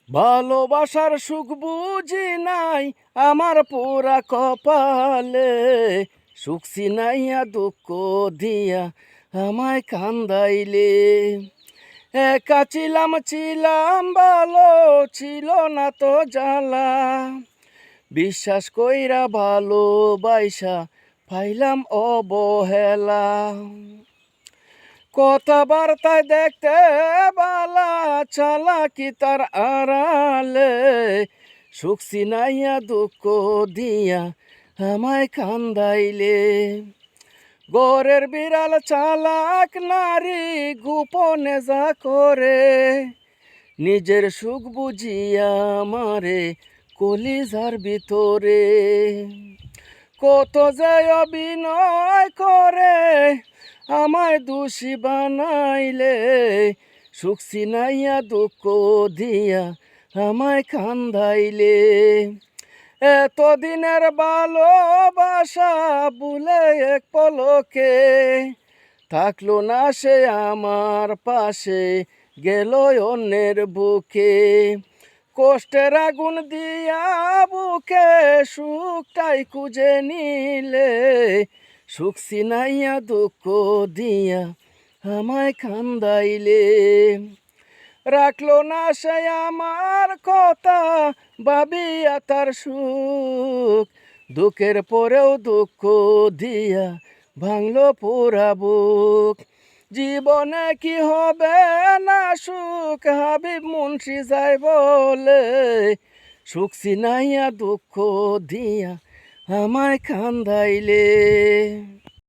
ভালোবাসার সুখ বুঝি নাই আমার পুরা কপালে, সুখ সিনাইয়া দুঃখ দিয়া আমায় কান্দাইলে। একা ছিলাম ভালো, ছিল না তো জ্বালা, বিশ্বাস কইরা ভালোবাইসা পাইলাম অবহেলা। কথাবার্তায় দেখতে বালা, চালাকি তার আড়ালে, সুখ সিনাইয়া দুঃখ দিয়া আমায় কান্দাইলে। ঘরের বিড়াল চালাক নারী গোপনে যা করে, নিজের সুখ বুঝিয়া আমারে কলিজার ভিতরে। কত যে অভিনয় করে আমায় দোষী বানাইলে, সুখ সিনাইয়া দুঃখ দিয়া আমায় কান্দাইলে। এতদিনের ভালোবাসা ভুলে এক পলকে, থাকলো না সে আমার পাশে, গেল অন্যের বুকে। কষ্টের আগুন দিয়া বুকে সুখটাই খুঁজে নিলে, সুখ সিনাইয়া দুঃখ দিয়া আমায় কান্দাইলে। রাখলো না সে আমার কথা, ভাবিয়া তার সুখ, দুঃখের পরেও দুঃখ দিয়া ভাঙলো পুরা বুক। জীবনে কি হবে না সুখ, হাবিব মুন্সি যায় বলে, সুখ সিনাইয়া দুঃখ দিয়া আমায় কান্দাইলে।